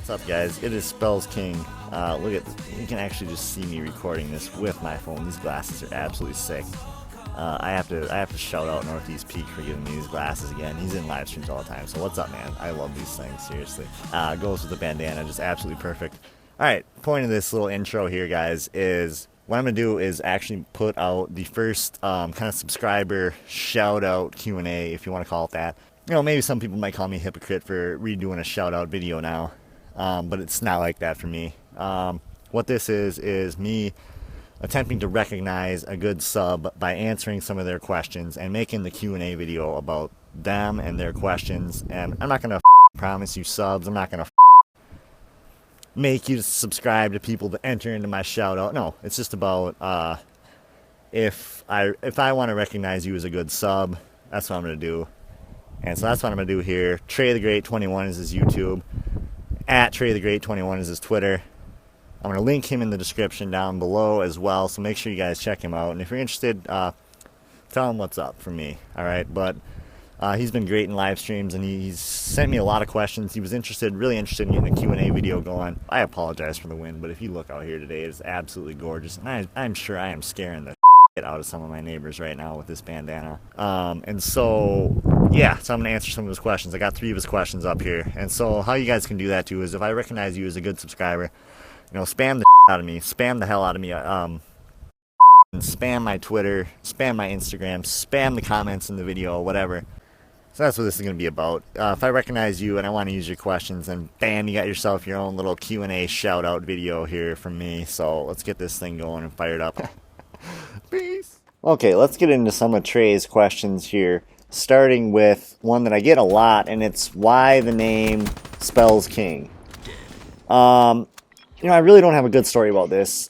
What's up, guys? It is SpellsKiNG. Look at this. You can actually just see me recording this with my phone. These glasses are absolutely sick. I have to shout out Northeast Peak for giving me these glasses again. He's in live streams all the time. So what's up, man? I love these things, seriously. Goes with the bandana, just absolutely perfect. All right, point of this little intro here, guys, is what I'm gonna do is actually put out the first kind of subscriber shout out Q&A, if you want to call it that. You know, maybe some people might call me a hypocrite for redoing a shout out video now. But it's not like that for me. What this is me attempting to recognize a good sub by answering some of their questions and making the Q&A video about them and their questions. And I'm not going to promise you subs. I'm not going to make you subscribe to people to enter into my shout out. No, it's just about if I want to recognize you as a good sub, that's what I'm going to do. And so that's what I'm going to do here. Trey the Great 21 is his YouTube. At Trey the Great 21 is his Twitter. I'm going to link him in the description down below as well, so make sure you guys check him out. And if you're interested, tell him what's up from me, all right? But he's been great in live streams, and he's sent me a lot of questions. He was really interested in getting a Q&A video going. I apologize for the wind, but if you look out here today, it's absolutely gorgeous. And I'm sure I am scaring the shit out of some of my neighbors right now with this bandana. And so, yeah, so I'm going to answer some of his questions. I got 3 of his questions up here. And so how you guys can do that too is if I recognize you as a good subscriber, you know, spam the out of me, spam the hell out of me, and spam my Twitter, spam my Instagram, spam the comments in the video, whatever. So that's what this is going to be about. If I recognize you and I want to use your questions, then bam, you got yourself your own little Q&A shout out video here from me. So let's get this thing going and fired up. Peace. Okay, let's get into some of Trey's questions here, starting with one that I get a lot, and it's why the name SpellsKiNG. You know, I really don't have a good story about this.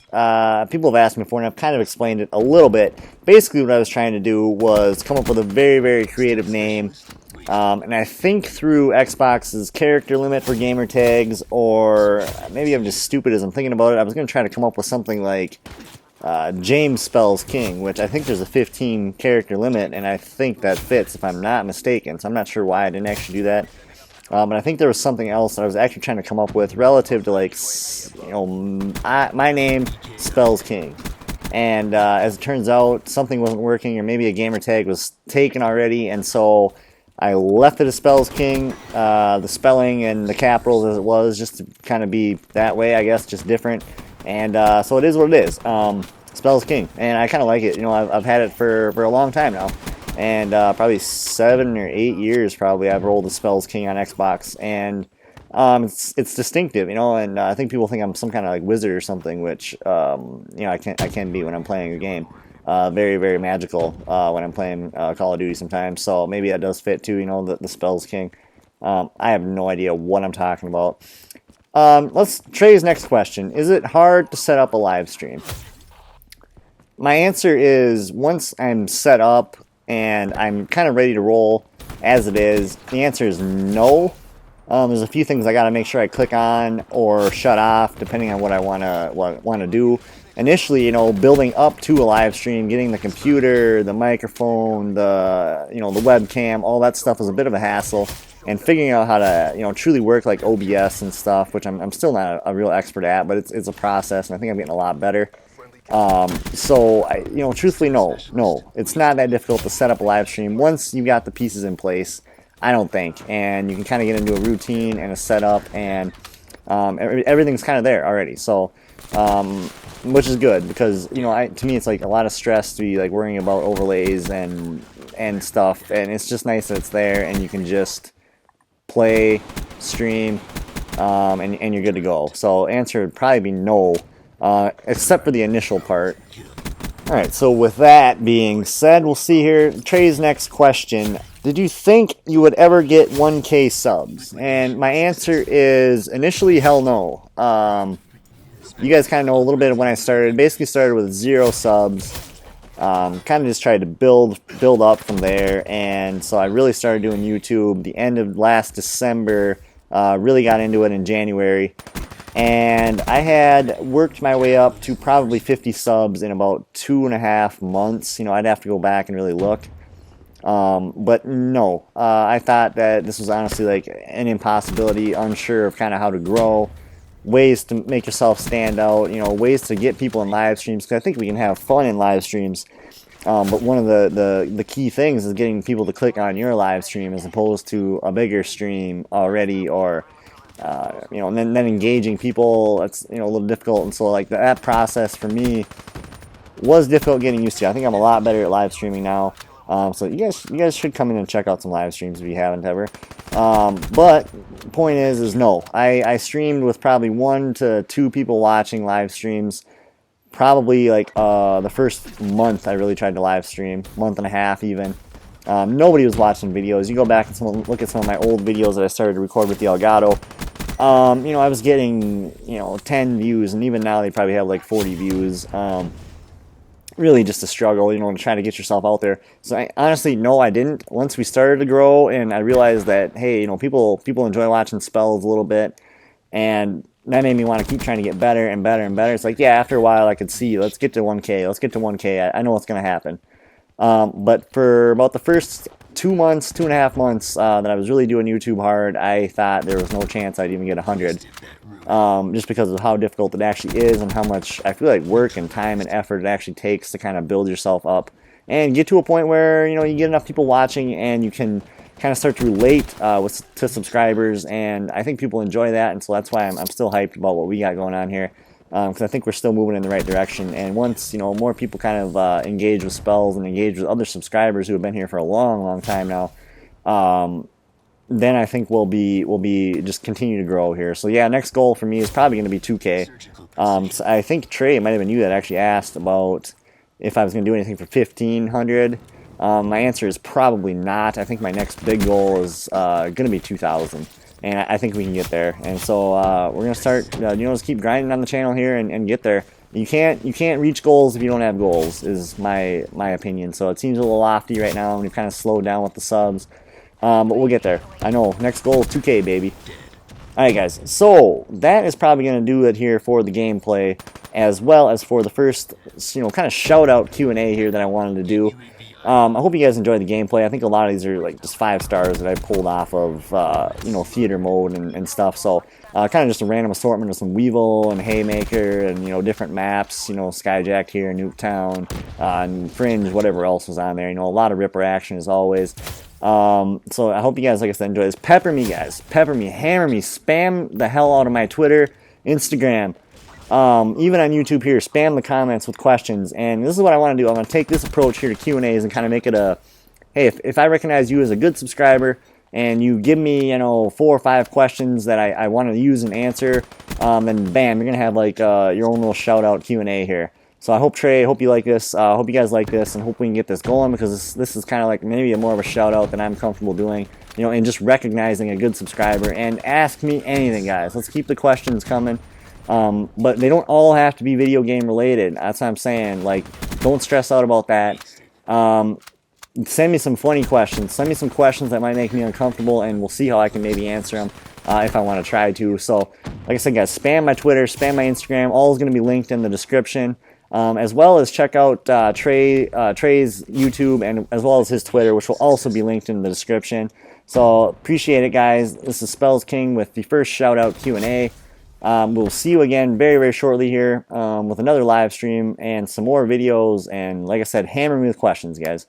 People have asked me before, and I've kind of explained it a little bit. Basically, what I was trying to do was come up with a very, very creative name. And I think through Xbox's character limit for gamer tags, or maybe I'm just stupid as I'm thinking about it, I was going to try to come up with something like James SpellsKiNG, which I think there's a 15 character limit, and I think that fits if I'm not mistaken. So I'm not sure why I didn't actually do that. And I think there was something else that I was actually trying to come up with relative to, like, you know, my name, SpellsKiNG. And as it turns out, something wasn't working, or maybe a gamer tag was taken already, and so I left it as SpellsKiNG, the spelling and the capitals as it was, just to kind of be that way, I guess, just different. And so it is what it is. SpellsKiNG, and I kind of like it. You know, I've had it for a long time now. And probably 7 or 8 years probably I've rolled the SpellsKiNG on Xbox, and it's distinctive, you know, and I think people think I'm some kind of like wizard or something, which you know, I can be when I'm playing a game. Very, very magical when I'm playing Call of Duty sometimes, so maybe that does fit too, you know, the SpellsKiNG. I have no idea what I'm talking about. Trey's next question: is it hard to set up a live stream? My answer is, once I'm set up and I'm kind of ready to roll as it is, the answer is no. There's a few things I got to make sure I click on or shut off depending on what I want to do. Initially, you know, building up to a live stream, getting the computer, the microphone, the webcam, all that stuff is a bit of a hassle, and figuring out how to, you know, truly work like OBS and stuff, which I'm still not a real expert at, but it's a process, and I think I'm getting a lot better. So, you know, truthfully, no, it's not that difficult to set up a live stream once you've got the pieces in place, I don't think, and you can kind of get into a routine and a setup, and everything's kind of there already, so, which is good, because, you know, to me, it's like a lot of stress to be like worrying about overlays and stuff, and it's just nice that it's there, and you can just play, stream, and you're good to go. So, answer would probably be no. Except for the initial part. Alright, so with that being said, we'll see here. Trey's next question: did you think you would ever get 1K subs? And my answer is initially, hell no. You guys kind of know a little bit of when I started. Basically started with 0 subs. Kind of just tried to build up from there. And so I really started doing YouTube the end of last December. Really got into it in January. And I had worked my way up to probably 50 subs in about 2.5 months. You know, I'd have to go back and really look. But no, I thought that this was honestly like an impossibility, unsure of kind of how to grow, ways to make yourself stand out, you know, ways to get people in live streams, because I think we can have fun in live streams. But one of the key things is getting people to click on your live stream as opposed to a bigger stream already, or you know, and then engaging people. That's, you know, a little difficult, and so like that process for me was difficult getting used to. I think I'm a lot better at live streaming now. So you guys should come in and check out some live streams if you haven't ever. But the point is no. I streamed with probably 1 to 2 people watching live streams. Probably like the first month I really tried to live stream, month and a half even. Nobody was watching videos. You go back and look at some of my old videos that I started to record with the Elgato. You know, I was getting, you know, 10 views, and even now they probably have like 40 views. Really just a struggle, you know, to try to get yourself out there. So honestly, no, I didn't. Once we started to grow and I realized that, hey, you know, people enjoy watching spells a little bit, and that made me want to keep trying to get better and better and better. It's like, yeah, after a while I could see, let's get to 1K, let's get to 1K. I know what's going to happen. But for about the first 2.5 months that I was really doing YouTube hard, I thought there was no chance I'd even get 100. Just because of how difficult it actually is and how much I feel like work and time and effort it actually takes to kind of build yourself up and get to a point where, you know, you get enough people watching and you can kind of start to relate to subscribers, and I think people enjoy that, and so that's why I'm still hyped about what we got going on here, because I think we're still moving in the right direction. And once, you know, more people kind of engage with spells and engage with other subscribers who have been here for a long time now, then I think we'll be just continue to grow here. So yeah, next goal for me is probably going to be 2K. So I think Trey, it might have been you that actually asked about if I was going to do anything for 1,500. My answer is probably not. I think my next big goal is going to be 2,000, and I think we can get there. And so we're going to start, you know, just keep grinding on the channel here and get there. You can't reach goals if you don't have goals, is my opinion. So it seems a little lofty right now, and we've kind of slowed down with the subs. But we'll get there. I know. Next goal is 2K, baby. Alright, guys. So that is probably going to do it here for the gameplay, as well as for the first, you know, kind of shout-out Q&A here that I wanted to do. I hope you guys enjoyed the gameplay. I think a lot of these are like just 5 stars that I pulled off of, you know, theater mode and stuff. So kind of just a random assortment of some Weevil and Haymaker and, you know, different maps, you know, Skyjack here, Nuketown, and Fringe, whatever else was on there. You know, a lot of Ripper action as always. So I hope you guys, like I said, enjoy this. Pepper me, guys. Pepper me, hammer me, spam the hell out of my Twitter, Instagram, even on YouTube here. Spam the comments with questions. And this is what I want to do. I'm going to take this approach here to Q&As and kind of make it a, hey, if I recognize you as a good subscriber and you give me, you know, 4 or 5 questions that I want to use and answer, then bam, you're going to have like your own little shout out Q&A here. So I hope, Trey, hope you like this. Hope you guys like this, and hope we can get this going, because this is kind of like maybe more of a shout out than I'm comfortable doing, you know, and just recognizing a good subscriber. And ask me anything, guys. Let's keep the questions coming. But they don't all have to be video game related. That's what I'm saying. Like, don't stress out about that. Send me some funny questions. Send me some questions that might make me uncomfortable, and we'll see how I can maybe answer them if I want to try to. So, like I said, guys, spam my Twitter, spam my Instagram. All is going to be linked in the description. As well as check out Trey's YouTube, and as well as his Twitter, which will also be linked in the description. So appreciate it, guys. This is SpellsKiNG with the first shout out Q&A. We'll see you again very shortly here with another live stream and some more videos. And like I said, hammer me with questions, guys.